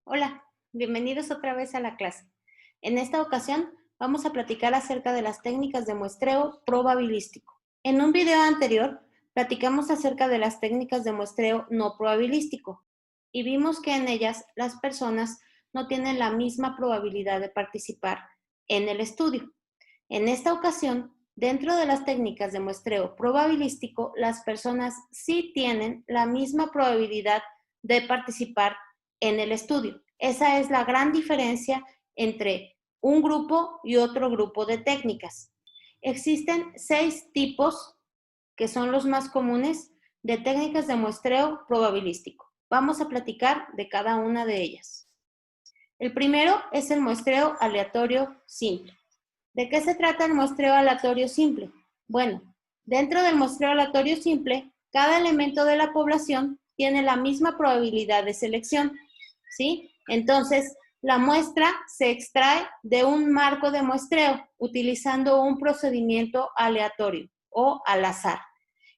Hola, bienvenidos otra vez a la clase. En esta ocasión vamos a platicar acerca de las técnicas de muestreo probabilístico. En un video anterior platicamos acerca de las técnicas de muestreo no probabilístico y vimos que en ellas las personas no tienen la misma probabilidad de participar en el estudio. En esta ocasión, dentro de las técnicas de muestreo probabilístico, las personas sí tienen la misma probabilidad de participar en el estudio. Esa es la gran diferencia entre un grupo y otro grupo de técnicas. Existen 6 tipos, que son los más comunes, de técnicas de muestreo probabilístico. Vamos a platicar de cada una de ellas. El primero es el muestreo aleatorio simple. ¿De qué se trata el muestreo aleatorio simple? Bueno, dentro del muestreo aleatorio simple, cada elemento de la población tiene la misma probabilidad de selección, ¿sí? Entonces, la muestra se extrae de un marco de muestreo utilizando un procedimiento aleatorio o al azar.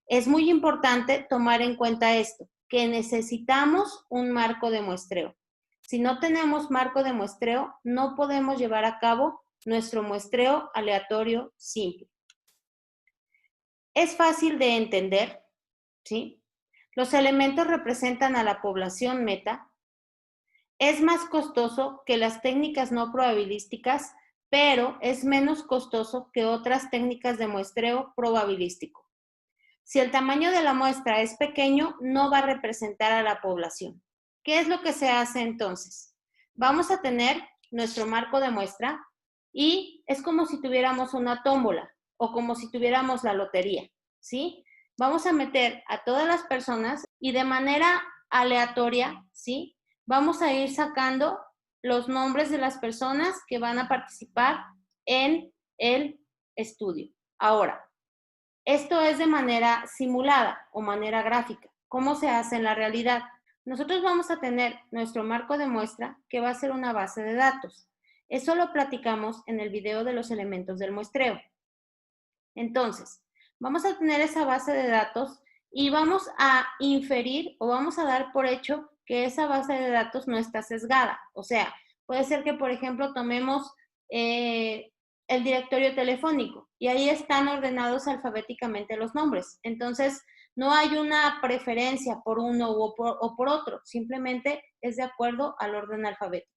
Es muy importante tomar en cuenta esto, que necesitamos un marco de muestreo. Si no tenemos marco de muestreo, no podemos llevar a cabo nuestro muestreo aleatorio simple. Es fácil de entender, ¿sí? Los elementos representan a la población meta. Es más costoso que las técnicas no probabilísticas, pero es menos costoso que otras técnicas de muestreo probabilístico. Si el tamaño de la muestra es pequeño, no va a representar a la población. ¿Qué es lo que se hace entonces? Vamos a tener nuestro marco de muestra y es como si tuviéramos una tómbola o como si tuviéramos la lotería, ¿sí? Vamos a meter a todas las personas y de manera aleatoria, ¿sí? Vamos a ir sacando los nombres de las personas que van a participar en el estudio. Ahora, esto es de manera simulada o manera gráfica. ¿Cómo se hace en la realidad? Nosotros vamos a tener nuestro marco de muestra que va a ser una base de datos. Eso lo platicamos en el video de los elementos del muestreo. Entonces, vamos a tener esa base de datos y vamos a inferir o vamos a dar por hecho que esa base de datos no está sesgada. O sea, puede ser que, por ejemplo, tomemos el directorio telefónico y ahí están ordenados alfabéticamente los nombres. Entonces, no hay una preferencia por uno o por otro, simplemente es de acuerdo al orden alfabético.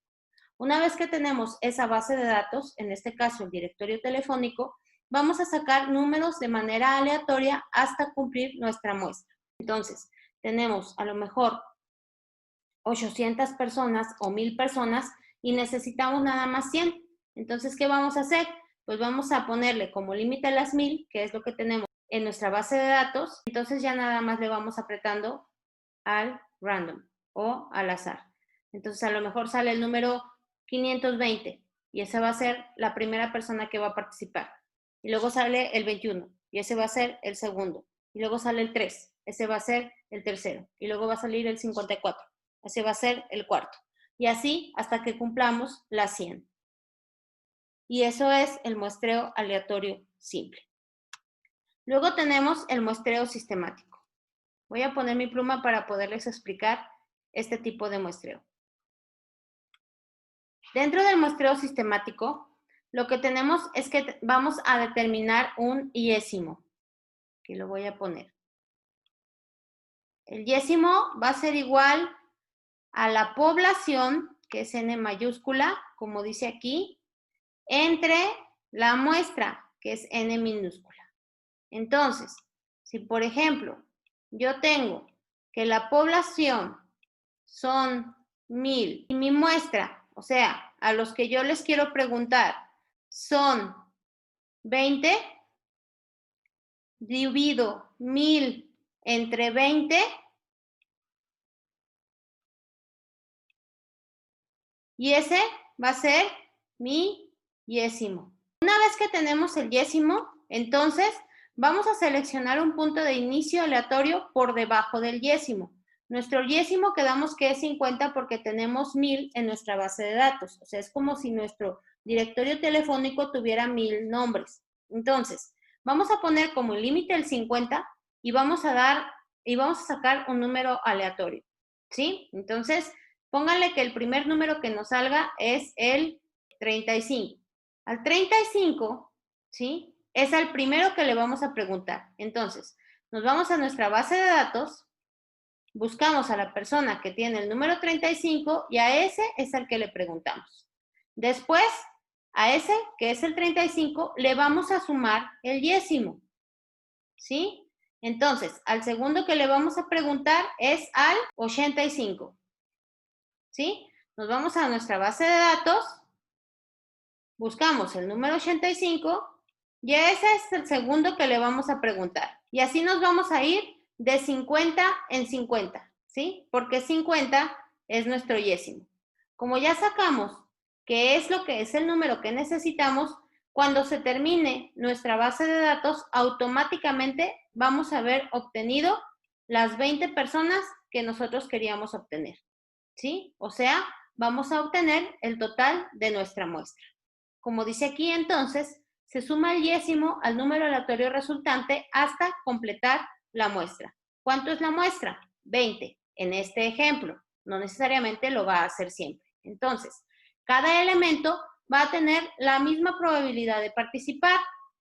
Una vez que tenemos esa base de datos, en este caso el directorio telefónico, vamos a sacar números de manera aleatoria hasta cumplir nuestra muestra. Entonces, tenemos a lo mejor 800 personas o 1000 personas y necesitamos nada más 100. Entonces, ¿qué vamos a hacer? Pues vamos a ponerle como límite a las 1000, que es lo que tenemos en nuestra base de datos. Entonces ya nada más le vamos apretando al random o al azar. Entonces a lo mejor sale el número 520 y esa va a ser la primera persona que va a participar. Y luego sale el 21 y ese va a ser el segundo. Y luego sale el 3, ese va a ser el tercero. Y luego va a salir el 54, ese va a ser el cuarto. Y así hasta que cumplamos las 100. Y eso es el muestreo aleatorio simple. Luego tenemos el muestreo sistemático. Voy a poner mi pluma para poderles explicar este tipo de muestreo. Dentro del muestreo sistemático, lo que tenemos es que vamos a determinar un yésimo. Aquí lo voy a poner. El yésimo va a ser igual a la población, que es N mayúscula, como dice aquí, entre la muestra, que es N minúscula. Entonces, si por ejemplo yo tengo que la población son 1000 y mi muestra, o sea, a los que yo les quiero preguntar son 20, divido 1000 entre 20 y ese va a ser mi yésimo. Una vez que tenemos el yésimo, entonces vamos a seleccionar un punto de inicio aleatorio por debajo del yésimo. Nuestro yésimo quedamos que es 50 porque tenemos 1000 en nuestra base de datos. O sea, es como si nuestro directorio telefónico tuviera 1000 nombres. Entonces, vamos a poner como límite el 50 y vamos a sacar un número aleatorio. ¿Sí? Entonces, Pónganle que el primer número que nos salga es el 35. Al 35, ¿sí? Es al primero que le vamos a preguntar. Entonces, nos vamos a nuestra base de datos, buscamos a la persona que tiene el número 35 y a ese es al que le preguntamos. Después, a ese, que es el 35, le vamos a sumar el décimo, ¿sí? Entonces, al segundo que le vamos a preguntar es al 85, ¿sí? Nos vamos a nuestra base de datos, buscamos el número 85 y ese es el segundo que le vamos a preguntar. Y así nos vamos a ir de 50 en 50, ¿sí? Porque 50 es nuestro décimo. Como ya sacamos qué es lo que es el número que necesitamos, cuando se termine nuestra base de datos, automáticamente vamos a haber obtenido las 20 personas que nosotros queríamos obtener, ¿sí? O sea, vamos a obtener el total de nuestra muestra. Como dice aquí, entonces, se suma el décimo al número aleatorio resultante hasta completar la muestra. ¿Cuánto es la muestra? 20, en este ejemplo. No necesariamente lo va a hacer siempre. Entonces, cada elemento va a tener la misma probabilidad de participar,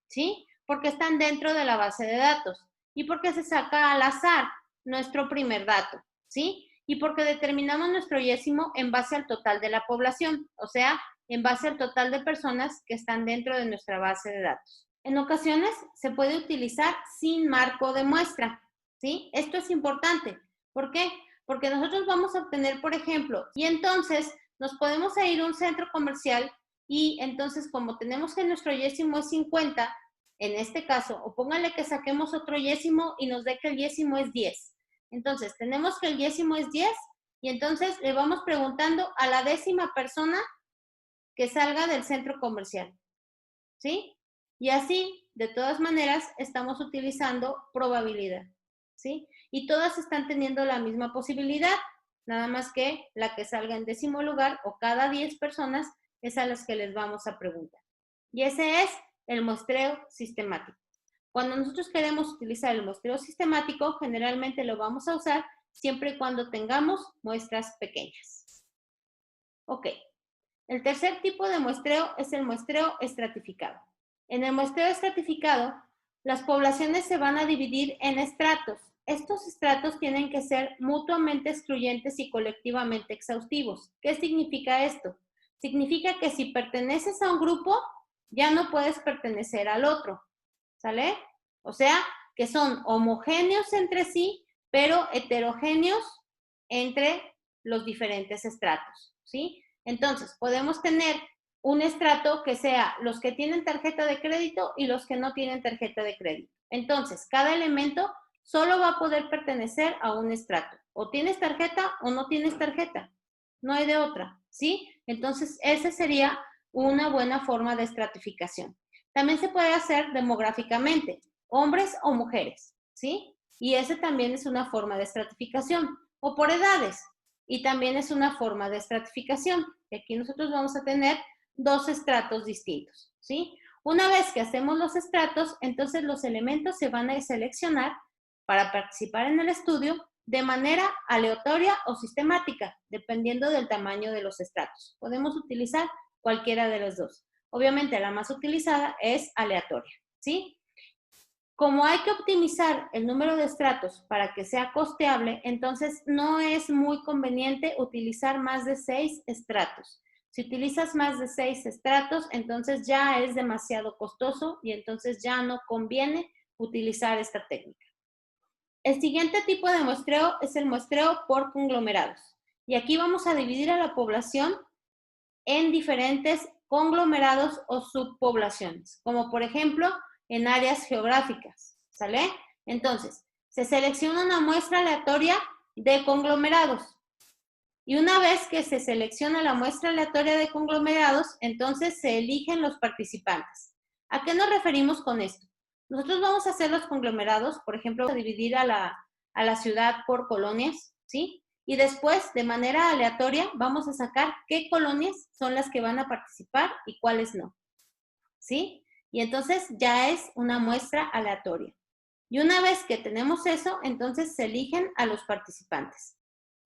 ¿sí? Porque están dentro de la base de datos y porque se saca al azar nuestro primer dato, ¿sí? Y porque determinamos nuestro décimo en base al total de la población, o sea, en base al total de personas que están dentro de nuestra base de datos. En ocasiones se puede utilizar sin marco de muestra, ¿sí? Esto es importante. ¿Por qué? Porque nosotros vamos a obtener, por ejemplo, y entonces nos podemos ir a un centro comercial y entonces como tenemos que nuestro décimo es 50, en este caso, o póngale que saquemos otro décimo y nos dé que el décimo es 10. Entonces, tenemos que el décimo es 10 y entonces le vamos preguntando a la décima persona que salga del centro comercial, ¿sí? Y así, de todas maneras, estamos utilizando probabilidad, ¿sí? Y todas están teniendo la misma posibilidad, nada más que la que salga en décimo lugar o cada 10 personas es a las que les vamos a preguntar. Y ese es el muestreo sistemático. Cuando nosotros queremos utilizar el muestreo sistemático, generalmente lo vamos a usar siempre y cuando tengamos muestras pequeñas. Ok. El tercer tipo de muestreo es el muestreo estratificado. En el muestreo estratificado, las poblaciones se van a dividir en estratos. Estos estratos tienen que ser mutuamente excluyentes y colectivamente exhaustivos. ¿Qué significa esto? Significa que si perteneces a un grupo, ya no puedes pertenecer al otro, ¿sale? O sea, que son homogéneos entre sí, pero heterogéneos entre los diferentes estratos, ¿sí? Entonces, podemos tener un estrato que sea los que tienen tarjeta de crédito y los que no tienen tarjeta de crédito. Entonces, cada elemento solo va a poder pertenecer a un estrato. O tienes tarjeta o no tienes tarjeta. No hay de otra, ¿sí? Entonces, esa sería una buena forma de estratificación. También se puede hacer demográficamente, hombres o mujeres, ¿sí? Y ese también es una forma de estratificación. O por edades, y también es una forma de estratificación. Y aquí nosotros vamos a tener dos estratos distintos, ¿sí? Una vez que hacemos los estratos, entonces los elementos se van a seleccionar para participar en el estudio de manera aleatoria o sistemática, dependiendo del tamaño de los estratos. Podemos utilizar cualquiera de los dos. Obviamente la más utilizada es aleatoria, ¿sí? Como hay que optimizar el número de estratos para que sea costeable, entonces no es muy conveniente utilizar más de 6 estratos. Si utilizas más de 6 estratos, entonces ya es demasiado costoso y entonces ya no conviene utilizar esta técnica. El siguiente tipo de muestreo es el muestreo por conglomerados. Y aquí vamos a dividir a la población en diferentes conglomerados o subpoblaciones, como por ejemplo en áreas geográficas, ¿sale? Entonces, se selecciona una muestra aleatoria de conglomerados. Y una vez que se selecciona la muestra aleatoria de conglomerados, entonces se eligen los participantes. ¿A qué nos referimos con esto? Nosotros vamos a hacer los conglomerados, por ejemplo, a dividir a la ciudad por colonias, ¿sí? Y después, de manera aleatoria, vamos a sacar qué colonias son las que van a participar y cuáles no, ¿sí? Y entonces ya es una muestra aleatoria. Y una vez que tenemos eso, entonces se eligen a los participantes.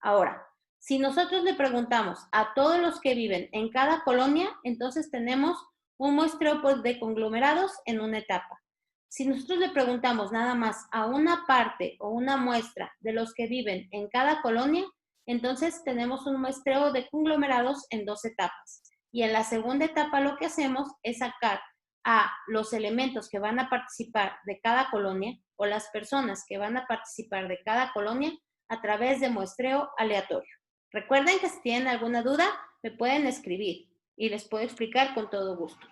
Ahora, Si nosotros le preguntamos a todos los que viven en cada colonia, entonces tenemos un muestreo de conglomerados en una etapa. Si nosotros le preguntamos nada más a una parte o una muestra de los que viven en cada colonia, entonces tenemos un muestreo de conglomerados en 2 etapas. Y en la segunda etapa lo que hacemos es sacar a los elementos que van a participar de cada colonia o las personas que van a participar de cada colonia a través de muestreo aleatorio. Recuerden que si tienen alguna duda, me pueden escribir y les puedo explicar con todo gusto.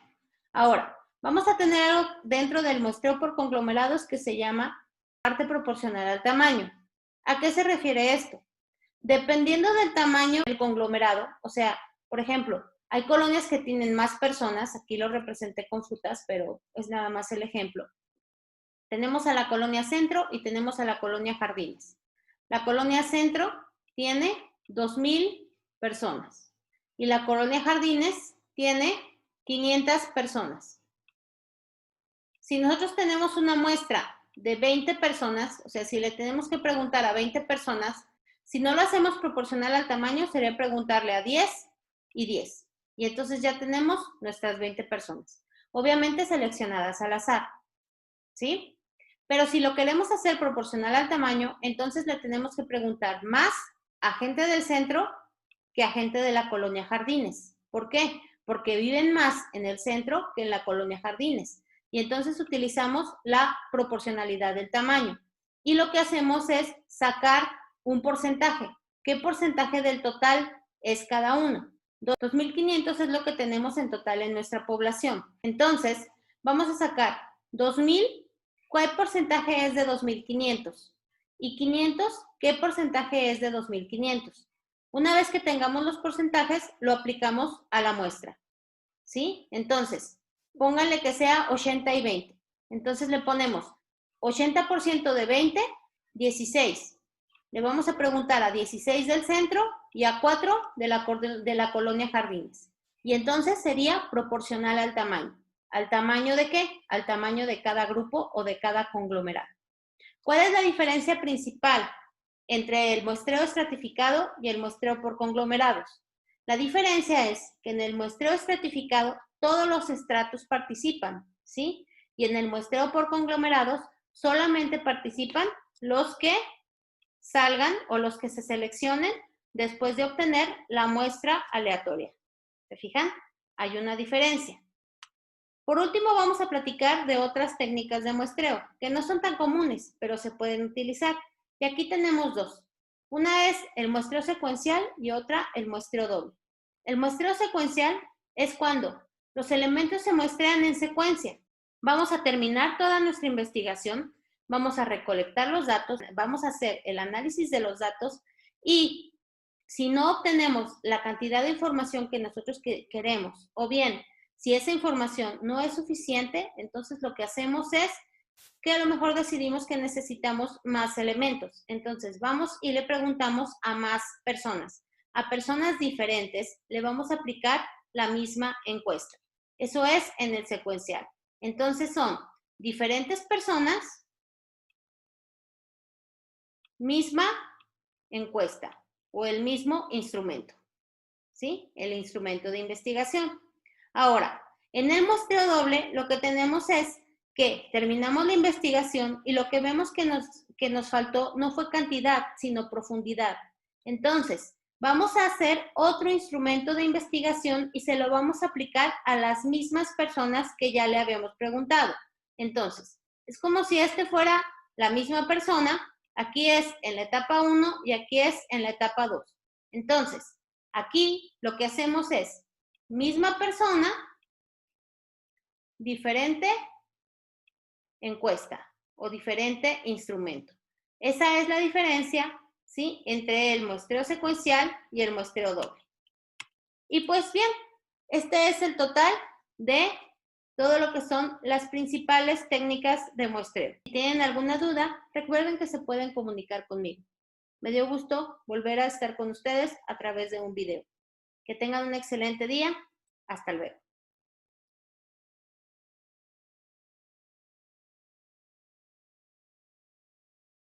Ahora, vamos a tener algo dentro del muestreo por conglomerados que se llama parte proporcional al tamaño. ¿A qué se refiere esto? Dependiendo del tamaño del conglomerado, o sea, por ejemplo, hay colonias que tienen más personas, aquí lo representé con frutas, pero es nada más el ejemplo. Tenemos a la colonia Centro y tenemos a la colonia Jardines. La colonia Centro tiene 2,000 personas y la colonia Jardines tiene 500 personas. Si nosotros tenemos una muestra de 20 personas, o sea, si le tenemos que preguntar a 20 personas, si no lo hacemos proporcional al tamaño, sería preguntarle a 10 y 10. Y entonces ya tenemos nuestras 20 personas. Obviamente seleccionadas al azar, ¿sí? Pero si lo queremos hacer proporcional al tamaño, entonces le tenemos que preguntar más a gente del centro que a gente de la colonia Jardines. ¿Por qué? Porque viven más en el centro que en la colonia Jardines. Y entonces utilizamos la proporcionalidad del tamaño. Y lo que hacemos es sacar un porcentaje. ¿Qué porcentaje del total es cada uno? 2,500 es lo que tenemos en total en nuestra población. Entonces, vamos a sacar 2,000. ¿Cuál porcentaje es de 2,500? Y 500, ¿qué porcentaje es de 2,500? Una vez que tengamos los porcentajes, lo aplicamos a la muestra, ¿sí? Entonces, pónganle que sea 80 y 20. Entonces le ponemos 80% de 20, 16. Le vamos a preguntar a 16 del centro y a 4 de la colonia Jardines. Y entonces sería proporcional al tamaño. ¿Al tamaño de qué? Al tamaño de cada grupo o de cada conglomerado. ¿Cuál es la diferencia principal entre el muestreo estratificado y el muestreo por conglomerados? La diferencia es que en el muestreo estratificado todos los estratos participan, ¿sí? Y en el muestreo por conglomerados solamente participan los que salgan o los que se seleccionen después de obtener la muestra aleatoria. ¿Se fijan? Hay una diferencia. Por último, vamos a platicar de otras técnicas de muestreo, que no son tan comunes, pero se pueden utilizar. Y aquí tenemos dos. Una es el muestreo secuencial y otra el muestreo doble. El muestreo secuencial es cuando los elementos se muestrean en secuencia. Vamos a terminar toda nuestra investigación, vamos a recolectar los datos, vamos a hacer el análisis de los datos y si no obtenemos la cantidad de información que nosotros queremos, o bien si esa información no es suficiente, entonces lo que hacemos es que a lo mejor decidimos que necesitamos más elementos. Entonces vamos y le preguntamos a más personas. A personas diferentes le vamos a aplicar la misma encuesta. Eso es en el secuencial. Entonces son diferentes personas, misma encuesta o el mismo instrumento, ¿sí? El instrumento de investigación. Ahora, en el muestreo doble lo que tenemos es que terminamos la investigación y lo que vemos que nos faltó no fue cantidad, sino profundidad. Entonces, vamos a hacer otro instrumento de investigación y se lo vamos a aplicar a las mismas personas que ya le habíamos preguntado. Entonces, es como si este fuera la misma persona, aquí es en la etapa 1 y aquí es en la etapa 2. Entonces, aquí lo que hacemos es misma persona, diferente encuesta o diferente instrumento. Esa es la diferencia, ¿sí?, entre el muestreo secuencial y el muestreo doble. Y pues bien, este es el total de todo lo que son las principales técnicas de muestreo. Si tienen alguna duda, recuerden que se pueden comunicar conmigo. Me dio gusto volver a estar con ustedes a través de un video. Que tengan un excelente día. Hasta luego.